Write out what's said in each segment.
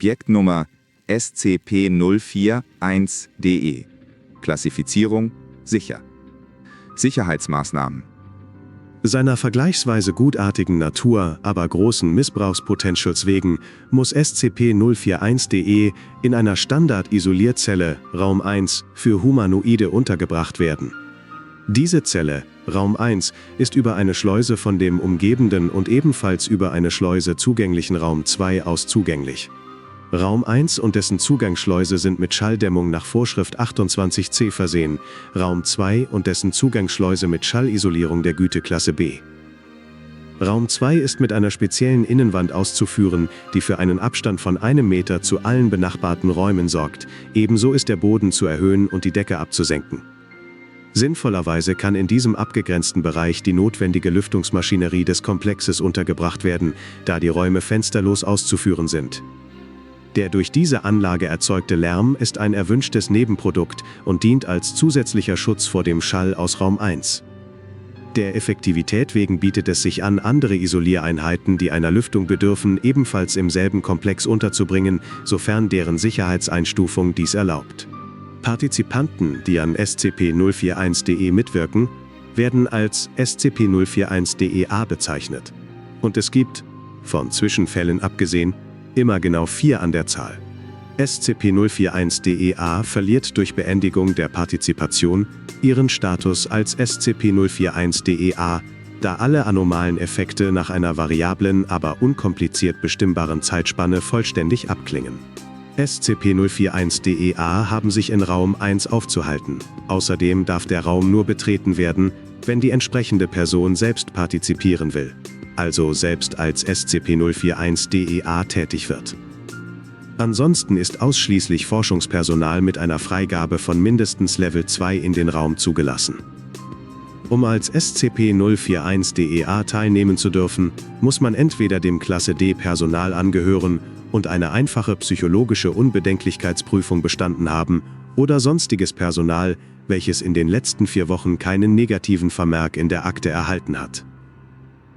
Objektnummer SCP-041-DE. Klassifizierung sicher. Sicherheitsmaßnahmen. Seiner vergleichsweise gutartigen Natur, aber großen Missbrauchspotentials wegen, muss SCP-041-DE in einer Standard-Isolierzelle, Raum 1, für Humanoide untergebracht werden. Diese Zelle, Raum 1, ist über eine Schleuse von dem umgebenden und ebenfalls über eine Schleuse zugänglichen Raum 2 aus zugänglich. Raum 1 und dessen Zugangsschleuse sind mit Schalldämmung nach Vorschrift 28c versehen, Raum 2 und dessen Zugangsschleuse mit Schallisolierung der Güteklasse B. Raum 2 ist mit einer speziellen Innenwand auszuführen, die für einen Abstand von 1 Meter zu allen benachbarten Räumen sorgt, ebenso ist der Boden zu erhöhen und die Decke abzusenken. Sinnvollerweise kann in diesem abgegrenzten Bereich die notwendige Lüftungsmaschinerie des Komplexes untergebracht werden, da die Räume fensterlos auszuführen sind. Der durch diese Anlage erzeugte Lärm ist ein erwünschtes Nebenprodukt und dient als zusätzlicher Schutz vor dem Schall aus Raum 1. Der Effektivität wegen bietet es sich an, andere Isoliereinheiten, die einer Lüftung bedürfen, ebenfalls im selben Komplex unterzubringen, sofern deren Sicherheitseinstufung dies erlaubt. Partizipanten, die an SCP-041-DE mitwirken, werden als SCP-041-DE-A bezeichnet. Und es gibt, von Zwischenfällen abgesehen, immer genau 4 an der Zahl. SCP-041-DE-A verliert durch Beendigung der Partizipation ihren Status als SCP-041-DE-A, da alle anomalen Effekte nach einer variablen, aber unkompliziert bestimmbaren Zeitspanne vollständig abklingen. SCP-041-DE-A haben sich in Raum 1 aufzuhalten. Außerdem darf der Raum nur betreten werden, wenn die entsprechende Person selbst partizipieren will, also selbst als SCP-041-DE-A tätig wird. Ansonsten ist ausschließlich Forschungspersonal mit einer Freigabe von mindestens Level 2 in den Raum zugelassen. Um als SCP-041-DE-A teilnehmen zu dürfen, muss man entweder dem Klasse D Personal angehören und eine einfache psychologische Unbedenklichkeitsprüfung bestanden haben oder sonstiges Personal, welches in den letzten 4 Wochen keinen negativen Vermerk in der Akte erhalten hat.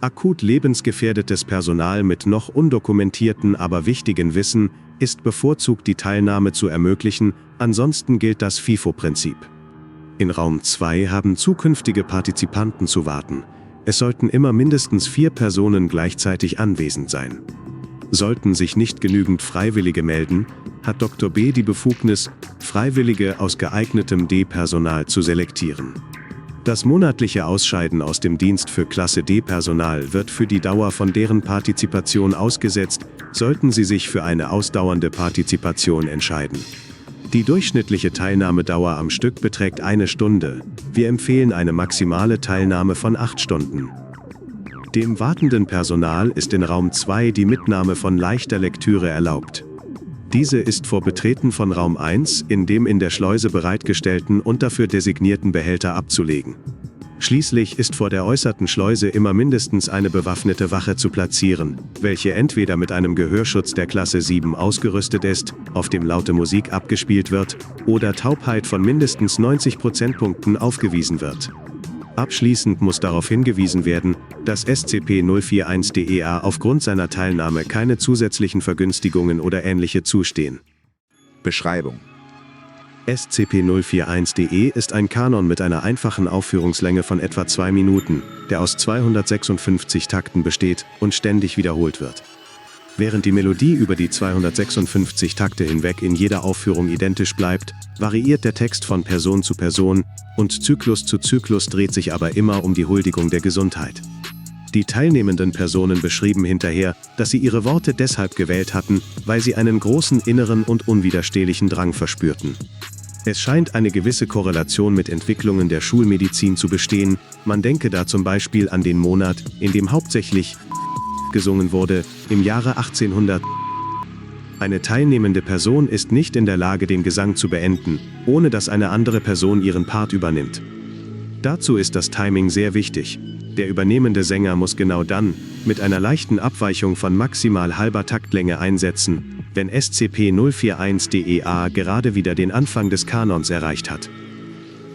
Akut lebensgefährdetes Personal mit noch undokumentierten, aber wichtigen Wissen ist bevorzugt die Teilnahme zu ermöglichen, ansonsten gilt das FIFO-Prinzip. In Raum 2 haben zukünftige Partizipanten zu warten. Es sollten immer mindestens 4 Personen gleichzeitig anwesend sein. Sollten sich nicht genügend Freiwillige melden, hat Dr. B. die Befugnis, Freiwillige aus geeignetem D-Personal zu selektieren. Das monatliche Ausscheiden aus dem Dienst für Klasse D-Personal wird für die Dauer von deren Partizipation ausgesetzt, sollten sie sich für eine ausdauernde Partizipation entscheiden. Die durchschnittliche Teilnahmedauer am Stück beträgt 1 Stunde. Wir empfehlen eine maximale Teilnahme von 8 Stunden. Dem wartenden Personal ist in Raum 2 die Mitnahme von leichter Lektüre erlaubt. Diese ist vor Betreten von Raum 1 in dem in der Schleuse bereitgestellten und dafür designierten Behälter abzulegen. Schließlich ist vor der äußerten Schleuse immer mindestens eine bewaffnete Wache zu platzieren, welche entweder mit einem Gehörschutz der Klasse 7 ausgerüstet ist, auf dem laute Musik abgespielt wird, oder Taubheit von mindestens 90 Prozentpunkten aufgewiesen wird. Abschließend muss darauf hingewiesen werden, dass SCP-041-DE-A aufgrund seiner Teilnahme keine zusätzlichen Vergünstigungen oder ähnliche zustehen. Beschreibung. SCP-041-DE ist ein Kanon mit einer einfachen Aufführungslänge von etwa 2 Minuten, der aus 256 Takten besteht und ständig wiederholt wird. Während die Melodie über die 256 Takte hinweg in jeder Aufführung identisch bleibt, variiert der Text von Person zu Person und Zyklus zu Zyklus dreht sich aber immer um die Huldigung der Gesundheit. Die teilnehmenden Personen beschrieben hinterher, dass sie ihre Worte deshalb gewählt hatten, weil sie einen großen inneren und unwiderstehlichen Drang verspürten. Es scheint eine gewisse Korrelation mit Entwicklungen der Schulmedizin zu bestehen, man denke da zum Beispiel an den Monat, in dem hauptsächlich gesungen wurde, im Jahre 1800. Eine teilnehmende Person ist nicht in der Lage, den Gesang zu beenden, ohne dass eine andere Person ihren Part übernimmt. Dazu ist das Timing sehr wichtig. Der übernehmende Sänger muss genau dann, mit einer leichten Abweichung von maximal halber Taktlänge einsetzen, wenn SCP-041-DE-A gerade wieder den Anfang des Kanons erreicht hat.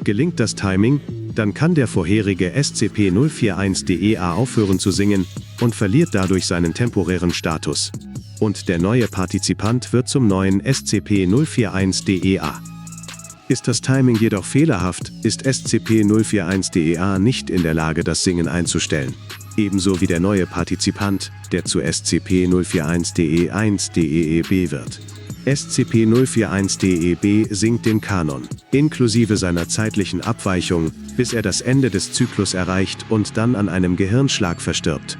Gelingt das Timing, dann kann der vorherige SCP-041-DE-A aufhören zu singen und verliert dadurch seinen temporären Status. und der neue Partizipant wird zum neuen SCP-041-DEA. Ist das Timing jedoch fehlerhaft, ist SCP-041-DEA nicht in der Lage, das Singen einzustellen. Ebenso wie der neue Partizipant, der zu SCP-041-DE1-DEEB wird. SCP-041-DEB singt den Kanon, inklusive seiner zeitlichen Abweichung, bis er das Ende des Zyklus erreicht und dann an einem Gehirnschlag verstirbt.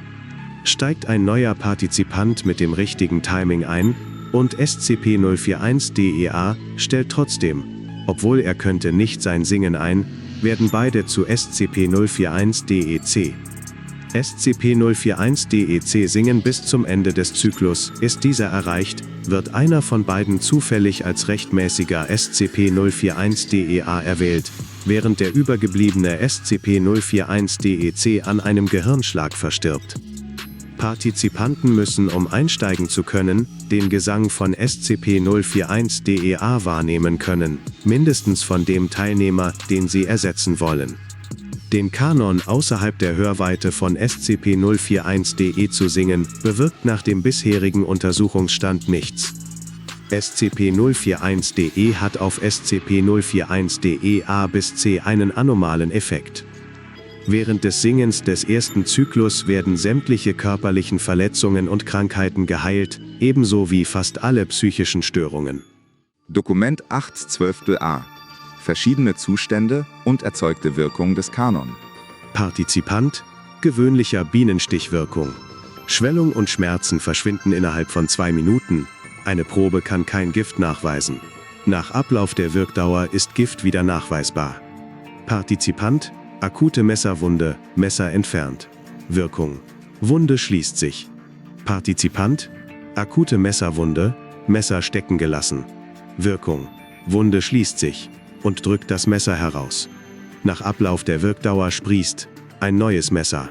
Steigt ein neuer Partizipant mit dem richtigen Timing ein, und SCP-041-DEA stellt trotzdem, obwohl er könnte, nicht sein Singen ein, werden beide zu SCP-041-DEC. SCP-041-DEC singen bis zum Ende des Zyklus. Ist dieser erreicht, wird einer von beiden zufällig als rechtmäßiger SCP-041-DEA erwählt, während der übergebliebene SCP-041-DEC an einem Gehirnschlag verstirbt. Partizipanten müssen, um einsteigen zu können, den Gesang von SCP-041-DEA wahrnehmen können, mindestens von dem Teilnehmer, den sie ersetzen wollen. Den Kanon außerhalb der Hörweite von SCP-041-DE zu singen, bewirkt nach dem bisherigen Untersuchungsstand nichts. SCP-041-DE hat auf SCP-041-DE A bis C einen anomalen Effekt. Während des Singens des ersten Zyklus werden sämtliche körperlichen Verletzungen und Krankheiten geheilt, ebenso wie fast alle psychischen Störungen. Dokument 8/12a. Verschiedene Zustände und erzeugte Wirkung des Kanon. Partizipant: gewöhnlicher Bienenstichwirkung. Schwellung und Schmerzen verschwinden innerhalb von 2 Minuten. Eine Probe kann kein Gift nachweisen. Nach Ablauf der Wirkdauer ist Gift wieder nachweisbar. Partizipant: akute Messerwunde, Messer entfernt. Wirkung: Wunde schließt sich. Partizipant: akute Messerwunde, Messer stecken gelassen. Wirkung: Wunde schließt sich und drückt das Messer heraus. Nach Ablauf der Wirkdauer sprießt ein neues Messer.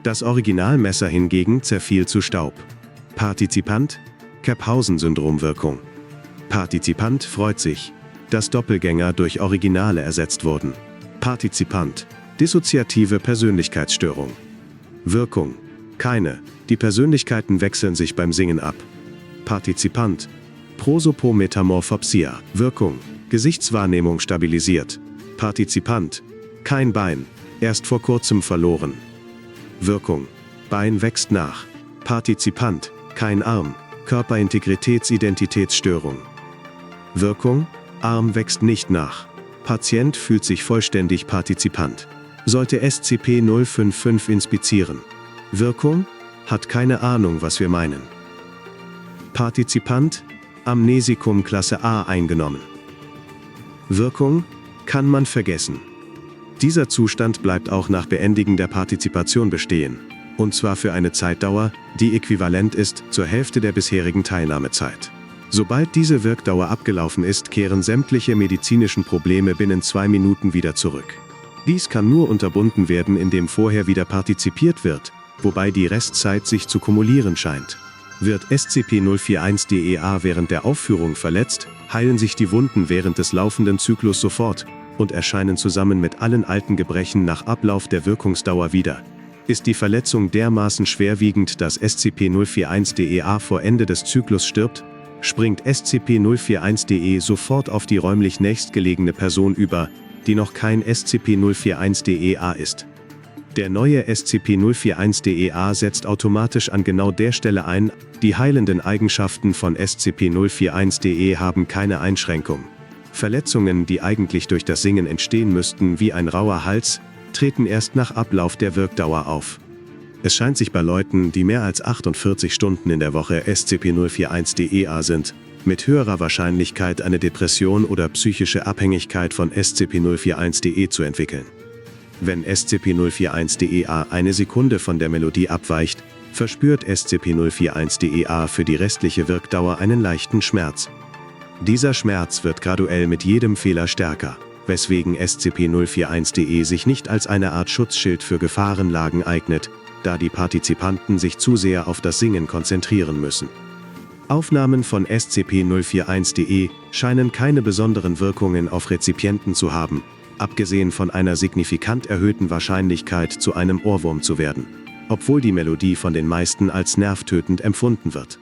Das Originalmesser hingegen zerfiel zu Staub. Partizipant: Kaphausen-Syndrom-Wirkung. Partizipant freut sich, dass Doppelgänger durch Originale ersetzt wurden. Partizipant: dissoziative Persönlichkeitsstörung. Wirkung: keine, die Persönlichkeiten wechseln sich beim Singen ab. Partizipant: Prosopometamorphopsia. Wirkung: Gesichtswahrnehmung stabilisiert. Partizipant: kein Bein, erst vor kurzem verloren. Wirkung: Bein wächst nach. Partizipant: kein Arm, Körperintegritätsidentitätsstörung. Wirkung: Arm wächst nicht nach. Patient fühlt sich vollständig Partizipant. Sollte SCP-055 inspizieren. Wirkung: hat keine Ahnung, was wir meinen. Partizipant: Amnesikum Klasse A eingenommen. Wirkung: kann man vergessen. Dieser Zustand bleibt auch nach Beendigen der Partizipation bestehen, und zwar für eine Zeitdauer, die äquivalent ist zur Hälfte der bisherigen Teilnahmezeit. Sobald diese Wirkdauer abgelaufen ist, kehren sämtliche medizinischen Probleme binnen 2 Minuten wieder zurück. Dies kann nur unterbunden werden, indem vorher wieder partizipiert wird, wobei die Restzeit sich zu kumulieren scheint. Wird SCP-041-DEA während der Aufführung verletzt, heilen sich die Wunden während des laufenden Zyklus sofort und erscheinen zusammen mit allen alten Gebrechen nach Ablauf der Wirkungsdauer wieder. Ist die Verletzung dermaßen schwerwiegend, dass SCP-041-DEA vor Ende des Zyklus stirbt, springt SCP-041-DE sofort auf die räumlich nächstgelegene Person über, die noch kein SCP-041-DEA ist. Der neue SCP-041-DEA setzt automatisch an genau der Stelle ein. Die heilenden Eigenschaften von SCP-041-DE haben keine Einschränkung. Verletzungen, die eigentlich durch das Singen entstehen müssten, wie ein rauer Hals, treten erst nach Ablauf der Wirkdauer auf. Es scheint sich bei Leuten, die mehr als 48 Stunden in der Woche SCP-041-DEA sind, mit höherer Wahrscheinlichkeit eine Depression oder psychische Abhängigkeit von SCP-041-DE zu entwickeln. Wenn SCP-041-DEA eine Sekunde von der Melodie abweicht, verspürt SCP-041-DEA für die restliche Wirkdauer einen leichten Schmerz. Dieser Schmerz wird graduell mit jedem Fehler stärker, weswegen SCP-041-DE sich nicht als eine Art Schutzschild für Gefahrenlagen eignet, da die Partizipanten sich zu sehr auf das Singen konzentrieren müssen. Aufnahmen von SCP-041-DE scheinen keine besonderen Wirkungen auf Rezipienten zu haben, abgesehen von einer signifikant erhöhten Wahrscheinlichkeit, zu einem Ohrwurm zu werden, obwohl die Melodie von den meisten als nervtötend empfunden wird.